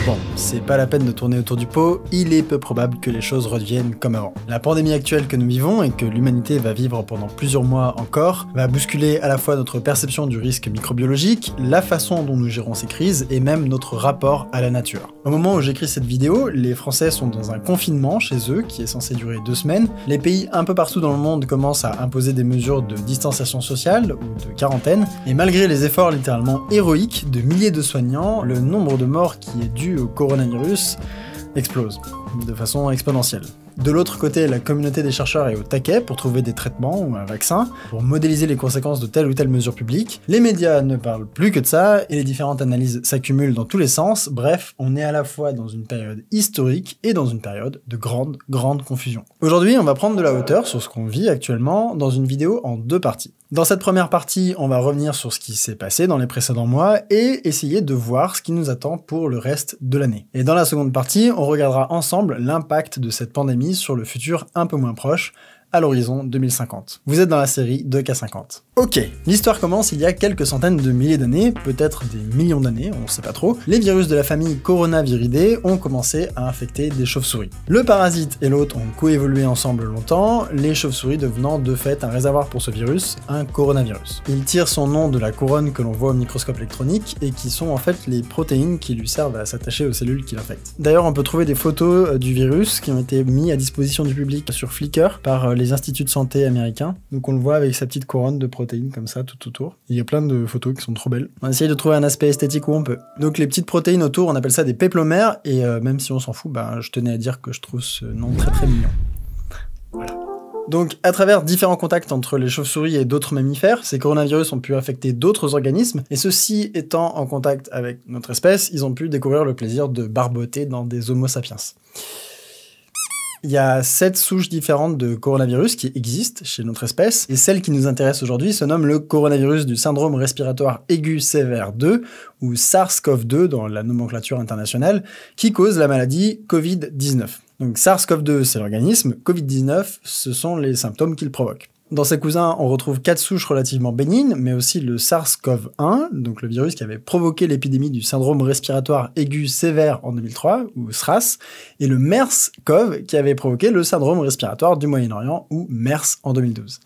Bon, c'est pas la peine de tourner autour du pot, il est peu probable que les choses reviennent comme avant. La pandémie actuelle que nous vivons et que l'humanité va vivre pendant plusieurs mois encore va bousculer à la fois notre perception du risque microbiologique, la façon dont nous gérons ces crises et même notre rapport à la nature. Au moment où j'écris cette vidéo, les Français sont dans un confinement chez eux qui est censé durer 2 semaines. Les pays un peu partout dans le monde commencent à imposer des mesures de distanciation sociale ou de quarantaine, et malgré les efforts littéralement héroïques de milliers de soignants, le nombre de morts qui est dû au coronavirus explose de façon exponentielle. De l'autre côté, la communauté des chercheurs est au taquet pour trouver des traitements ou un vaccin, pour modéliser les conséquences de telle ou telle mesure publique. Les médias ne parlent plus que de ça, et les différentes analyses s'accumulent dans tous les sens. Bref, on est à la fois dans une période historique et dans une période de grande confusion. Aujourd'hui, on va prendre de la hauteur sur ce qu'on vit actuellement dans une vidéo en 2 parties. Dans cette première partie, on va revenir sur ce qui s'est passé dans les précédents mois et essayer de voir ce qui nous attend pour le reste de l'année. Et dans la seconde partie, on regardera ensemble l'impact de cette pandémie sur le futur un peu moins proche, à l'horizon 2050. Vous êtes dans la série 2K50. Ok, l'histoire commence il y a quelques centaines de milliers d'années, peut-être des millions d'années, on sait pas trop. Les virus de la famille Coronaviridae ont commencé à infecter des chauves-souris. Le parasite et l'hôte ont coévolué ensemble longtemps, les chauves-souris devenant de fait un réservoir pour ce virus, un coronavirus. Il tire son nom de la couronne que l'on voit au microscope électronique et qui sont en fait les protéines qui lui servent à s'attacher aux cellules qui l'infectent. D'ailleurs, on peut trouver des photos du virus qui ont été mis à disposition du public sur Flickr par les instituts de santé américains. Donc on le voit avec sa petite couronne de protéines comme ça tout autour. Il y a plein de photos qui sont trop belles. On essaye de trouver un aspect esthétique où on peut. Donc les petites protéines autour, on appelle ça des péplomères, et même si on s'en fout, je tenais à dire que je trouve ce nom très mignon. Voilà. Donc, à travers différents contacts entre les chauves-souris et d'autres mammifères, ces coronavirus ont pu infecter d'autres organismes, et ceux-ci étant en contact avec notre espèce, ils ont pu découvrir le plaisir de barboter dans des Homo sapiens. Il y a 7 souches différentes de coronavirus qui existent chez notre espèce, et celle qui nous intéresse aujourd'hui se nomme le coronavirus du syndrome respiratoire aigu sévère 2, ou SARS-CoV-2 dans la nomenclature internationale, qui cause la maladie Covid-19. Donc SARS-CoV-2 c'est l'organisme, Covid-19 ce sont les symptômes qu'il provoque. Dans ses cousins, on retrouve 4 souches relativement bénignes, mais aussi le SARS-CoV-1, donc le virus qui avait provoqué l'épidémie du syndrome respiratoire aigu sévère en 2003, ou SRAS, et le MERS-CoV qui avait provoqué le syndrome respiratoire du Moyen-Orient, ou MERS en 2012.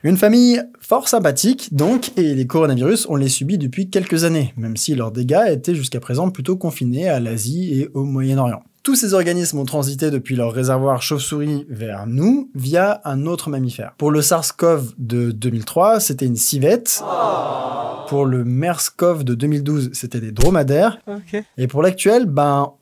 Une famille fort sympathique, donc, et les coronavirus, on les subit depuis quelques années, même si leurs dégâts étaient jusqu'à présent plutôt confinés à l'Asie et au Moyen-Orient. Tous ces organismes ont transité depuis leur réservoir chauve-souris vers nous via un autre mammifère. Pour le SARS-CoV de 2003, c'était une civette. Pour le MERS-CoV de 2012, c'était des dromadaires. Okay. Et pour l'actuel,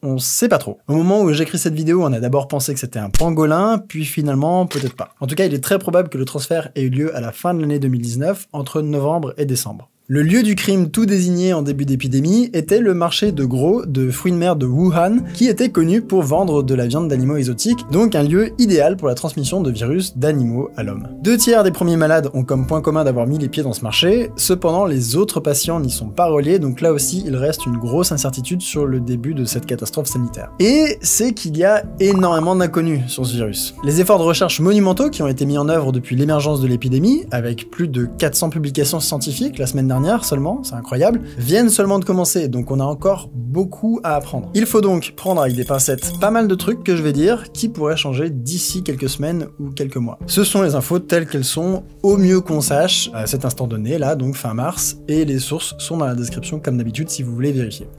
on sait pas trop. Au moment où j'écris cette vidéo, on a d'abord pensé que c'était un pangolin, puis finalement, peut-être pas. En tout cas, il est très probable que le transfert ait eu lieu à la fin de l'année 2019, entre novembre et décembre. Le lieu du crime tout désigné en début d'épidémie était le marché de gros de fruits de mer de Wuhan, qui était connu pour vendre de la viande d'animaux exotiques, donc un lieu idéal pour la transmission de virus d'animaux à l'homme. 2 tiers des premiers malades ont comme point commun d'avoir mis les pieds dans ce marché, cependant les autres patients n'y sont pas reliés, donc là aussi il reste une grosse incertitude sur le début de cette catastrophe sanitaire. Et c'est qu'il y a énormément d'inconnus sur ce virus. Les efforts de recherche monumentaux qui ont été mis en œuvre depuis l'émergence de l'épidémie, avec plus de 400 publications scientifiques la semaine dernière seulement, c'est incroyable, viennent seulement de commencer, donc on a encore beaucoup à apprendre. Il faut donc prendre avec des pincettes pas mal de trucs que je vais dire qui pourraient changer d'ici quelques semaines ou quelques mois. Ce sont les infos telles qu'elles sont au mieux qu'on sache à cet instant donné, là donc fin mars, et les sources sont dans la description comme d'habitude si vous voulez vérifier.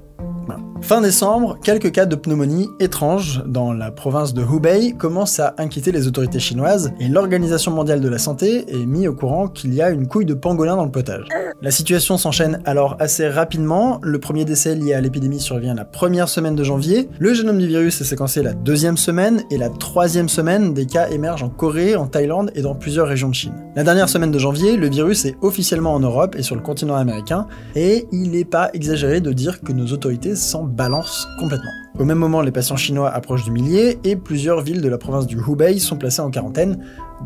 Voilà. Fin décembre, quelques cas de pneumonie étranges dans la province de Hubei commencent à inquiéter les autorités chinoises et l'Organisation mondiale de la santé est mise au courant qu'il y a une couille de pangolin dans le potage. La situation s'enchaîne alors assez rapidement, le premier décès lié à l'épidémie survient la première semaine de janvier, le génome du virus est séquencé la 2e semaine et la 3e semaine des cas émergent en Corée, en Thaïlande et dans plusieurs régions de Chine. La dernière semaine de janvier, le virus est officiellement en Europe et sur le continent américain et il n'est pas exagéré de dire que nos autorités s'en balancent complètement. Au même moment, les patients chinois approchent du millier et plusieurs villes de la province du Hubei sont placées en quarantaine,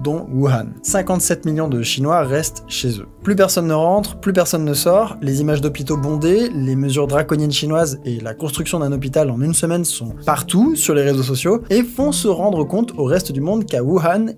dont Wuhan. 57 millions de Chinois restent chez eux. Plus personne ne rentre, plus personne ne sort, les images d'hôpitaux bondés, les mesures draconiennes chinoises et la construction d'un hôpital en une semaine sont partout sur les réseaux sociaux et font se rendre compte au reste du monde qu'à Wuhan,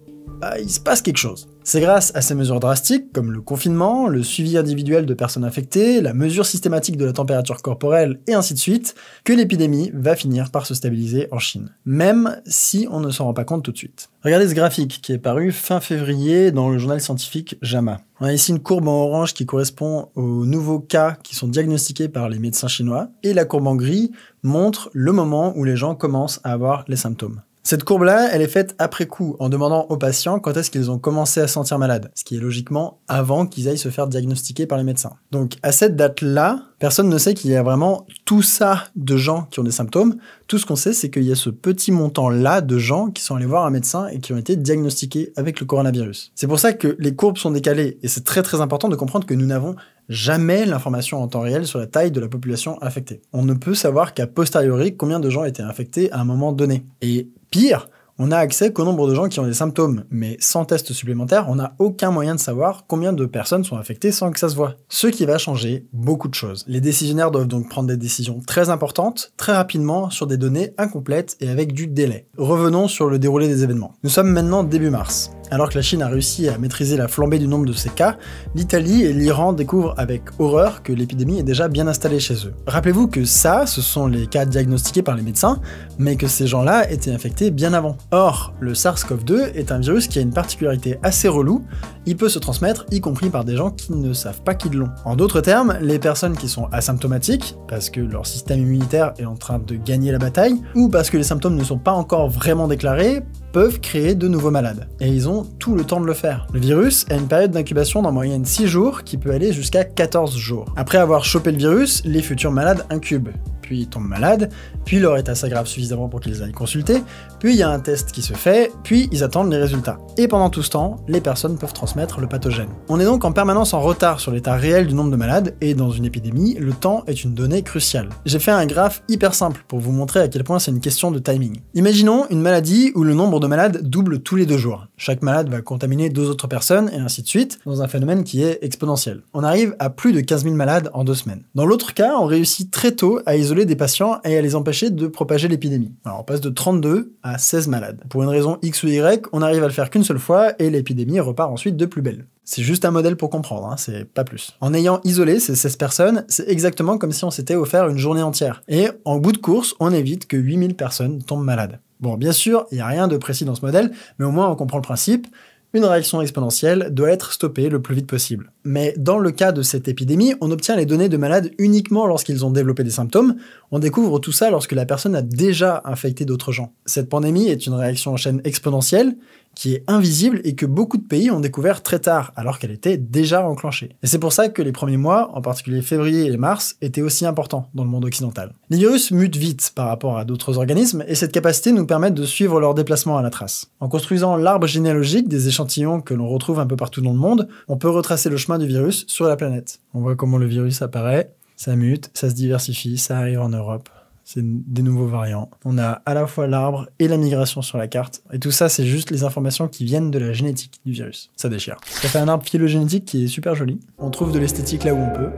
il se passe quelque chose. C'est grâce à ces mesures drastiques, comme le confinement, le suivi individuel de personnes infectées, la mesure systématique de la température corporelle, et ainsi de suite, que l'épidémie va finir par se stabiliser en Chine. Même si on ne s'en rend pas compte tout de suite. Regardez ce graphique qui est paru fin février dans le journal scientifique JAMA. On a ici une courbe en orange qui correspond aux nouveaux cas qui sont diagnostiqués par les médecins chinois, et la courbe en gris montre le moment où les gens commencent à avoir les symptômes. Cette courbe-là, elle est faite après coup, en demandant aux patients quand est-ce qu'ils ont commencé à se sentir malades, ce qui est logiquement avant qu'ils aillent se faire diagnostiquer par les médecins. Donc à cette date-là, personne ne sait qu'il y a vraiment tout ça de gens qui ont des symptômes. Tout ce qu'on sait, c'est qu'il y a ce petit montant-là de gens qui sont allés voir un médecin et qui ont été diagnostiqués avec le coronavirus. C'est pour ça que les courbes sont décalées, et c'est très très important de comprendre que nous n'avons jamais l'information en temps réel sur la taille de la population infectée. On ne peut savoir qu'à posteriori combien de gens étaient infectés à un moment donné. Et pire, on n'a accès qu'au nombre de gens qui ont des symptômes, mais sans test supplémentaire, on n'a aucun moyen de savoir combien de personnes sont infectées sans que ça se voit. Ce qui va changer beaucoup de choses. Les décisionnaires doivent donc prendre des décisions très importantes, très rapidement, sur des données incomplètes et avec du délai. Revenons sur le déroulé des événements. Nous sommes maintenant début mars. Alors que la Chine a réussi à maîtriser la flambée du nombre de ces cas, l'Italie et l'Iran découvrent avec horreur que l'épidémie est déjà bien installée chez eux. Rappelez-vous que ça, ce sont les cas diagnostiqués par les médecins, mais que ces gens-là étaient infectés bien avant. Or, le SARS-CoV-2 est un virus qui a une particularité assez relou, il peut se transmettre y compris par des gens qui ne savent pas qu'ils l'ont. En d'autres termes, les personnes qui sont asymptomatiques, parce que leur système immunitaire est en train de gagner la bataille, ou parce que les symptômes ne sont pas encore vraiment déclarés, peuvent créer de nouveaux malades. Et ils ont tout le temps de le faire. Le virus a une période d'incubation d'en moyenne 6 jours qui peut aller jusqu'à 14 jours. Après avoir chopé le virus, les futurs malades incubent. Puis ils tombent malades, puis leur état s'aggrave suffisamment pour qu'ils aillent consulter, puis il y a un test qui se fait, puis ils attendent les résultats. Et pendant tout ce temps, les personnes peuvent transmettre le pathogène. On est donc en permanence en retard sur l'état réel du nombre de malades, et dans une épidémie, le temps est une donnée cruciale. J'ai fait un graphe hyper simple pour vous montrer à quel point c'est une question de timing. Imaginons une maladie où le nombre de malades double tous les 2 jours. Chaque malade va contaminer 2 autres personnes, et ainsi de suite, dans un phénomène qui est exponentiel. On arrive à plus de 15 000 malades en 2 semaines. Dans l'autre cas, on réussit très tôt à isoler des patients et à les empêcher de propager l'épidémie. Alors on passe de 32 à 16 malades. Pour une raison X ou Y, on arrive à le faire qu'une seule fois et l'épidémie repart ensuite de plus belle. C'est juste un modèle pour comprendre, hein, c'est pas plus. En ayant isolé ces 16 personnes, c'est exactement comme si on s'était offert une journée entière. Et en bout de course, on évite que 8000 personnes tombent malades. Bon, bien sûr, il n'y a rien de précis dans ce modèle, mais au moins on comprend le principe. Une réaction exponentielle doit être stoppée le plus vite possible. Mais dans le cas de cette épidémie, on obtient les données de malades uniquement lorsqu'ils ont développé des symptômes. On découvre tout ça lorsque la personne a déjà infecté d'autres gens. Cette pandémie est une réaction en chaîne exponentielle qui est invisible et que beaucoup de pays ont découvert très tard, alors qu'elle était déjà enclenchée. Et c'est pour ça que les premiers mois, en particulier février et mars, étaient aussi importants dans le monde occidental. Les virus mutent vite par rapport à d'autres organismes, et cette capacité nous permet de suivre leur déplacement à la trace. En construisant l'arbre généalogique des échantillons que l'on retrouve un peu partout dans le monde, on peut retracer le chemin du virus sur la planète. On voit comment le virus apparaît, ça mute, ça se diversifie, ça arrive en Europe. C'est des nouveaux variants. On a à la fois l'arbre et la migration sur la carte. Et tout ça, c'est juste les informations qui viennent de la génétique du virus. Ça déchire. Ça fait un arbre phylogénétique qui est super joli. On trouve de l'esthétique là où on peut.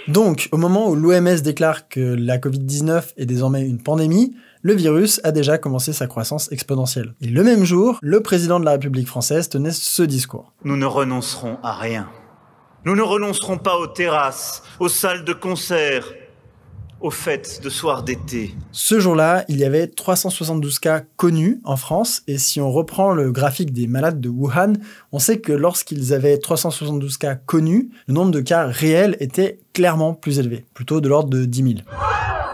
Donc, au moment où l'OMS déclare que la Covid-19 est désormais une pandémie, le virus a déjà commencé sa croissance exponentielle. Et le même jour, le président de la République française tenait ce discours. Nous ne renoncerons à rien. Nous ne renoncerons pas aux terrasses, aux salles de concert, aux fêtes de soir d'été. Ce jour-là, il y avait 372 cas connus en France, et si on reprend le graphique des malades de Wuhan, on sait que lorsqu'ils avaient 372 cas connus, le nombre de cas réels était clairement plus élevé, plutôt de l'ordre de 10 000.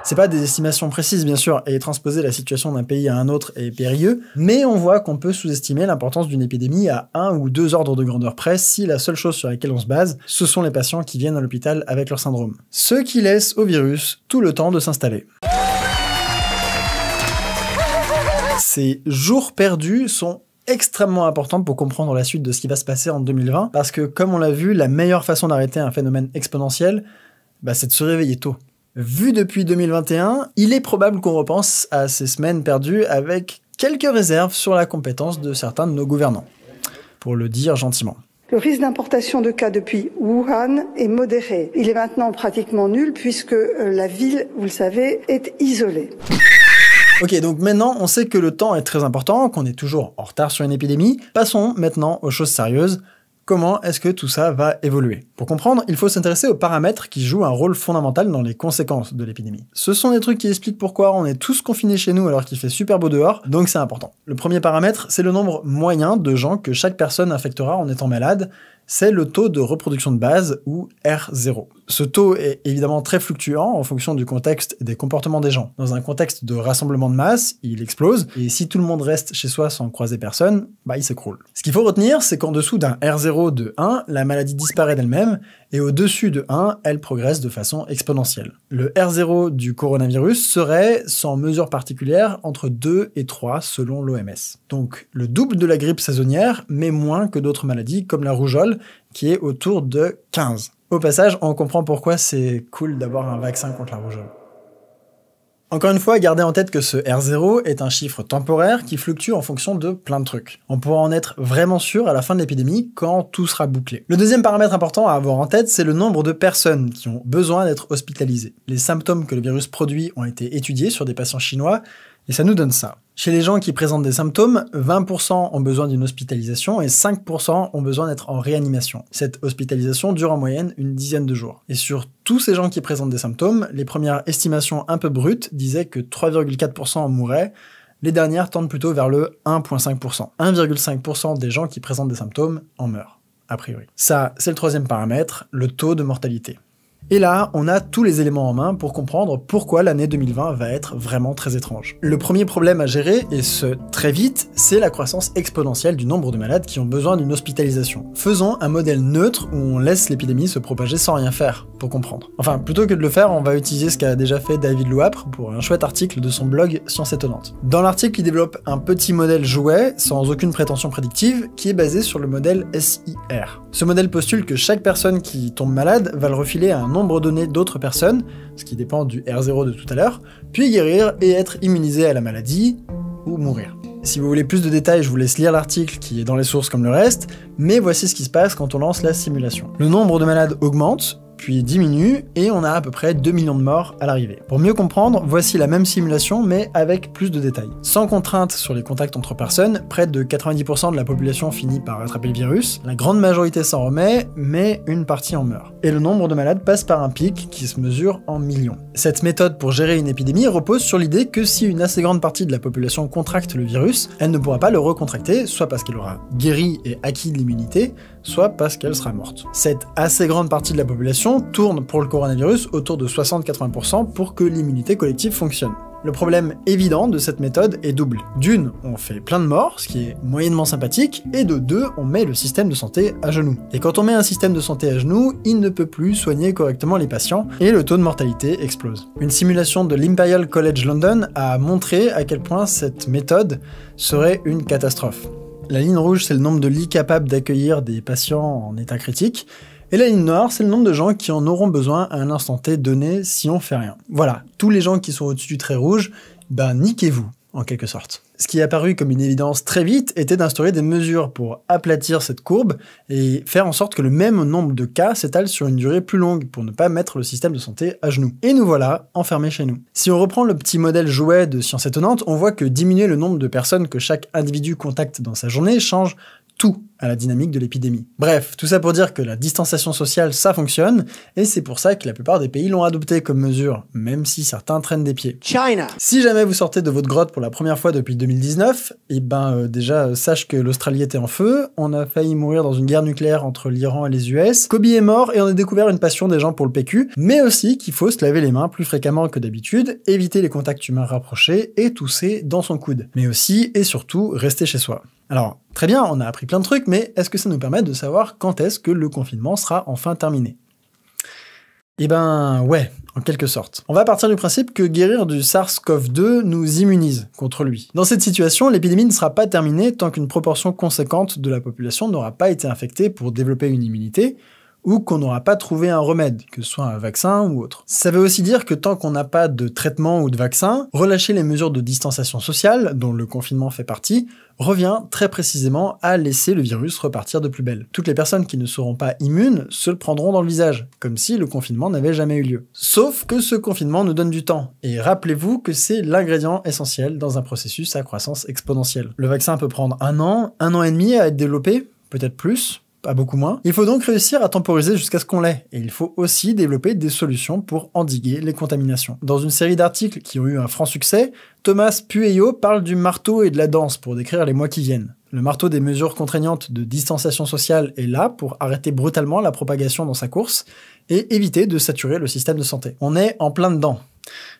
C'est pas des estimations précises, bien sûr, et transposer la situation d'un pays à un autre est périlleux, mais on voit qu'on peut sous-estimer l'importance d'une épidémie à 1 ou 2 ordres de grandeur près si la seule chose sur laquelle on se base, ce sont les patients qui viennent à l'hôpital avec leur syndrome. Ce qui laisse au virus tout le temps de s'installer. Ces jours perdus sont extrêmement importants pour comprendre la suite de ce qui va se passer en 2020, parce que, comme on l'a vu, la meilleure façon d'arrêter un phénomène exponentiel, c'est de se réveiller tôt. Vu depuis 2021, il est probable qu'on repense à ces semaines perdues avec quelques réserves sur la compétence de certains de nos gouvernants, pour le dire gentiment. Le risque d'importation de cas depuis Wuhan est modéré. Il est maintenant pratiquement nul puisque la ville, vous le savez, est isolée. Ok, donc maintenant, on sait que le temps est très important, qu'on est toujours en retard sur une épidémie. Passons maintenant aux choses sérieuses. Comment est-ce que tout ça va évoluer? Pour comprendre, il faut s'intéresser aux paramètres qui jouent un rôle fondamental dans les conséquences de l'épidémie. Ce sont des trucs qui expliquent pourquoi on est tous confinés chez nous alors qu'il fait super beau dehors, donc c'est important. Le premier paramètre, c'est le nombre moyen de gens que chaque personne infectera en étant malade. C'est le taux de reproduction de base, ou R0. Ce taux est évidemment très fluctuant en fonction du contexte et des comportements des gens. Dans un contexte de rassemblement de masse, il explose, et si tout le monde reste chez soi sans croiser personne, il s'écroule. Ce qu'il faut retenir, c'est qu'en dessous d'un R0 de 1, la maladie disparaît d'elle-même, et au-dessus de 1, elle progresse de façon exponentielle. Le R0 du coronavirus serait, sans mesure particulière, entre 2 et 3 selon l'OMS. Donc le double de la grippe saisonnière, mais moins que d'autres maladies comme la rougeole, qui est autour de 15. Au passage, on comprend pourquoi c'est cool d'avoir un vaccin contre la rougeole. Encore une fois, gardez en tête que ce R0 est un chiffre temporaire qui fluctue en fonction de plein de trucs. On pourra en être vraiment sûr à la fin de l'épidémie quand tout sera bouclé. Le deuxième paramètre important à avoir en tête, c'est le nombre de personnes qui ont besoin d'être hospitalisées. Les symptômes que le virus produit ont été étudiés sur des patients chinois, et ça nous donne ça. Chez les gens qui présentent des symptômes, 20% ont besoin d'une hospitalisation et 5% ont besoin d'être en réanimation. Cette hospitalisation dure en moyenne une dizaine de jours. Et sur tous ces gens qui présentent des symptômes, les premières estimations un peu brutes disaient que 3,4% en mourraient. Les dernières tendent plutôt vers le 1,5%. 1,5% des gens qui présentent des symptômes en meurent, a priori. Ça, c'est le troisième paramètre, le taux de mortalité. Et là, on a tous les éléments en main pour comprendre pourquoi l'année 2020 va être vraiment très étrange. Le premier problème à gérer, et ce très vite, c'est la croissance exponentielle du nombre de malades qui ont besoin d'une hospitalisation. Faisons un modèle neutre où on laisse l'épidémie se propager sans rien faire, pour comprendre. Enfin, plutôt que de le faire, on va utiliser ce qu'a déjà fait David Louapre pour un chouette article de son blog Science Étonnante. Dans l'article, il développe un petit modèle jouet, sans aucune prétention prédictive, qui est basé sur le modèle SIR. Ce modèle postule que chaque personne qui tombe malade va le refiler à un nombre donné d'autres personnes, ce qui dépend du R0 de tout à l'heure, puis guérir et être immunisé à la maladie, ou mourir. Si vous voulez plus de détails, je vous laisse lire l'article qui est dans les sources comme le reste, mais voici ce qui se passe quand on lance la simulation. Le nombre de malades augmente, puis diminue, et on a à peu près 2 millions de morts à l'arrivée. Pour mieux comprendre, voici la même simulation, mais avec plus de détails. Sans contrainte sur les contacts entre personnes, près de 90% de la population finit par attraper le virus, la grande majorité s'en remet, mais une partie en meurt. Et le nombre de malades passe par un pic qui se mesure en millions. Cette méthode pour gérer une épidémie repose sur l'idée que si une assez grande partie de la population contracte le virus, elle ne pourra pas le recontracter, soit parce qu'elle aura guéri et acquis de l'immunité, soit parce qu'elle sera morte. Cette assez grande partie de la population tourne pour le coronavirus autour de 60-80% pour que l'immunité collective fonctionne. Le problème évident de cette méthode est double. D'une, on fait plein de morts, ce qui est moyennement sympathique, et de deux, on met le système de santé à genoux. Et quand on met un système de santé à genoux, il ne peut plus soigner correctement les patients, et le taux de mortalité explose. Une simulation de l'Imperial College London a montré à quel point cette méthode serait une catastrophe. La ligne rouge, c'est le nombre de lits capables d'accueillir des patients en état critique, et la ligne noire, c'est le nombre de gens qui en auront besoin à un instant T donné si on fait rien. Voilà, tous les gens qui sont au-dessus du trait rouge, niquez-vous, en quelque sorte. Ce qui est apparu comme une évidence très vite était d'instaurer des mesures pour aplatir cette courbe et faire en sorte que le même nombre de cas s'étale sur une durée plus longue pour ne pas mettre le système de santé à genoux. Et nous voilà enfermés chez nous. Si on reprend le petit modèle jouet de Science Étonnante, on voit que diminuer le nombre de personnes que chaque individu contacte dans sa journée change tout à la dynamique de l'épidémie. Bref, tout ça pour dire que la distanciation sociale, ça fonctionne, et c'est pour ça que la plupart des pays l'ont adopté comme mesure, même si certains traînent des pieds. China. Si jamais vous sortez de votre grotte pour la première fois depuis 2019, déjà, sache que l'Australie était en feu, on a failli mourir dans une guerre nucléaire entre l'Iran et les US, Kobe est mort et on a découvert une passion des gens pour le PQ, mais aussi qu'il faut se laver les mains plus fréquemment que d'habitude, éviter les contacts humains rapprochés et tousser dans son coude. Mais aussi, et surtout, rester chez soi. Alors, très bien, on a appris plein de trucs, mais est-ce que ça nous permet de savoir quand est-ce que le confinement sera enfin terminé ? Ouais, en quelque sorte. On va partir du principe que guérir du SARS-CoV-2 nous immunise contre lui. Dans cette situation, l'épidémie ne sera pas terminée tant qu'une proportion conséquente de la population n'aura pas été infectée pour développer une immunité, ou qu'on n'aura pas trouvé un remède, que ce soit un vaccin ou autre. Ça veut aussi dire que tant qu'on n'a pas de traitement ou de vaccin, relâcher les mesures de distanciation sociale, dont le confinement fait partie, revient très précisément à laisser le virus repartir de plus belle. Toutes les personnes qui ne seront pas immunes se le prendront dans le visage, comme si le confinement n'avait jamais eu lieu. Sauf que ce confinement nous donne du temps, et rappelez-vous que c'est l'ingrédient essentiel dans un processus à croissance exponentielle. Le vaccin peut prendre 1 an et demi à être développé, peut-être plus, pas beaucoup moins. Il faut donc réussir à temporiser jusqu'à ce qu'on l'ait, et il faut aussi développer des solutions pour endiguer les contaminations. Dans une série d'articles qui ont eu un franc succès, Thomas Pueyo parle du marteau et de la danse pour décrire les mois qui viennent. Le marteau des mesures contraignantes de distanciation sociale est là pour arrêter brutalement la propagation dans sa course et éviter de saturer le système de santé. On est en plein dedans.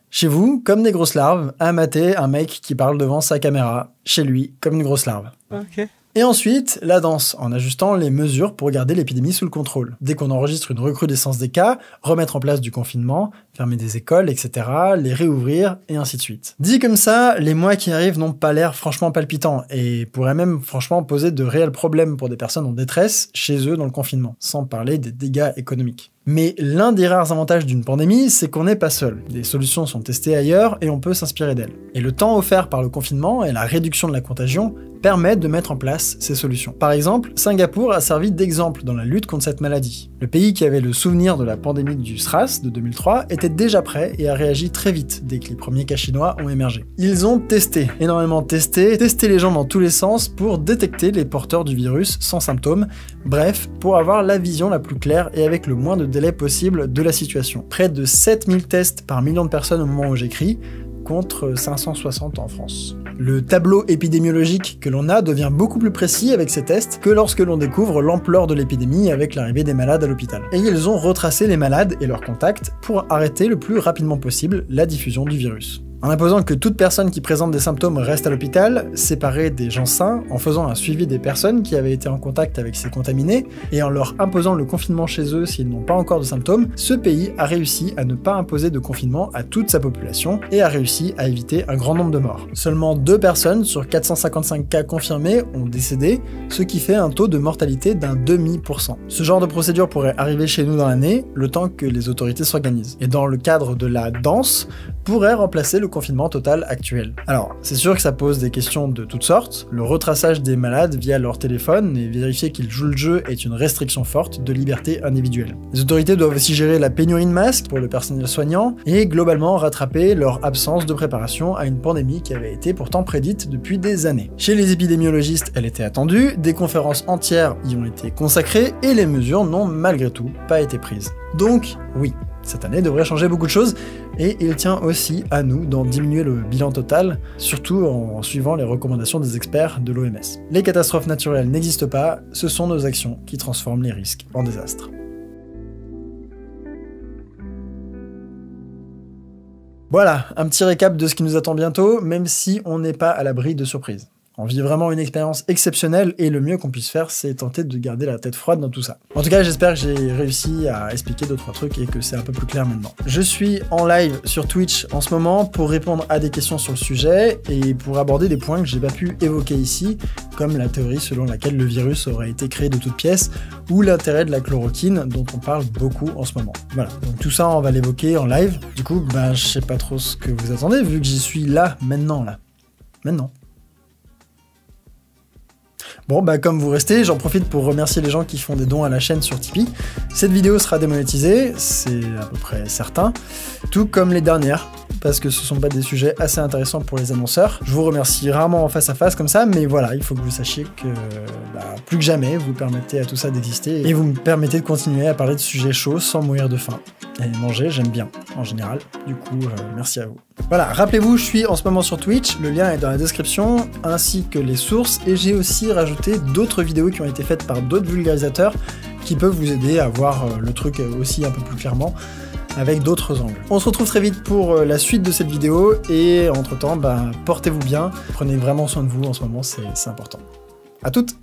Chez vous, comme des grosses larves, à mater un mec qui parle devant sa caméra. Chez lui, comme une grosse larve. Ok. Et ensuite, la danse, en ajustant les mesures pour garder l'épidémie sous le contrôle. Dès qu'on enregistre une recrudescence des cas, remettre en place du confinement, fermer des écoles, etc., les réouvrir, et ainsi de suite. Dit comme ça, les mois qui arrivent n'ont pas l'air franchement palpitants, et pourraient même franchement poser de réels problèmes pour des personnes en détresse chez eux dans le confinement, sans parler des dégâts économiques. Mais l'un des rares avantages d'une pandémie, c'est qu'on n'est pas seul. Des solutions sont testées ailleurs et on peut s'inspirer d'elles. Et le temps offert par le confinement et la réduction de la contagion permettent de mettre en place ces solutions. Par exemple, Singapour a servi d'exemple dans la lutte contre cette maladie. Le pays qui avait le souvenir de la pandémie du SRAS de 2003 était déjà prêt et a réagi très vite dès que les premiers cas chinois ont émergé. Ils ont énormément testé les gens dans tous les sens pour détecter les porteurs du virus sans symptômes, bref, pour avoir la vision la plus claire et avec le moins de délai possible de la situation. Près de 7000 tests par million de personnes au moment où j'écris, contre 560 en France. Le tableau épidémiologique que l'on a devient beaucoup plus précis avec ces tests que lorsque l'on découvre l'ampleur de l'épidémie avec l'arrivée des malades à l'hôpital. Et ils ont retracé les malades et leurs contacts pour arrêter le plus rapidement possible la diffusion du virus. En imposant que toute personne qui présente des symptômes reste à l'hôpital, séparée des gens sains, en faisant un suivi des personnes qui avaient été en contact avec ces contaminés, et en leur imposant le confinement chez eux s'ils n'ont pas encore de symptômes, ce pays a réussi à ne pas imposer de confinement à toute sa population et a réussi à éviter un grand nombre de morts. Seulement 2 personnes sur 455 cas confirmés ont décédé, ce qui fait un taux de mortalité d'un 0,5%. Ce genre de procédure pourrait arriver chez nous dans l'année, le temps que les autorités s'organisent. Et dans le cadre de la danse, pourrait remplacer le confinement total actuel. Alors, c'est sûr que ça pose des questions de toutes sortes. Le retraçage des malades via leur téléphone et vérifier qu'ils jouent le jeu est une restriction forte de liberté individuelle. Les autorités doivent aussi gérer la pénurie de masques pour le personnel soignant et globalement rattraper leur absence de préparation à une pandémie qui avait été pourtant prédite depuis des années. Chez les épidémiologistes, elle était attendue, des conférences entières y ont été consacrées et les mesures n'ont malgré tout pas été prises. Donc, oui. Cette année devrait changer beaucoup de choses, et il tient aussi à nous d'en diminuer le bilan total, surtout en suivant les recommandations des experts de l'OMS. Les catastrophes naturelles n'existent pas, ce sont nos actions qui transforment les risques en désastres. Voilà, un petit récap de ce qui nous attend bientôt, même si on n'est pas à l'abri de surprises. On vit vraiment une expérience exceptionnelle et le mieux qu'on puisse faire, c'est tenter de garder la tête froide dans tout ça. En tout cas, j'espère que j'ai réussi à expliquer 2-3 trucs et que c'est un peu plus clair maintenant. Je suis en live sur Twitch en ce moment pour répondre à des questions sur le sujet et pour aborder des points que j'ai pas pu évoquer ici, comme la théorie selon laquelle le virus aurait été créé de toutes pièces ou l'intérêt de la chloroquine dont on parle beaucoup en ce moment. Voilà, donc tout ça on va l'évoquer en live. Du coup, je sais pas trop ce que vous attendez vu que j'y suis là, maintenant. Bon, comme vous restez, j'en profite pour remercier les gens qui font des dons à la chaîne sur Tipeee. Cette vidéo sera démonétisée, c'est à peu près certain, tout comme les dernières, parce que ce sont pas des sujets assez intéressants pour les annonceurs. Je vous remercie rarement en face à face comme ça, mais voilà, il faut que vous sachiez que plus que jamais, vous permettez à tout ça d'exister, et vous me permettez de continuer à parler de sujets chauds sans mourir de faim. Et manger, j'aime bien, en général, du coup, merci à vous. Voilà, rappelez-vous, je suis en ce moment sur Twitch, le lien est dans la description, ainsi que les sources, et j'ai aussi rajouté d'autres vidéos qui ont été faites par d'autres vulgarisateurs qui peuvent vous aider à voir le truc aussi un peu plus clairement, avec d'autres angles. On se retrouve très vite pour la suite de cette vidéo, et entre-temps, portez-vous bien, prenez vraiment soin de vous en ce moment, c'est important. À toutes!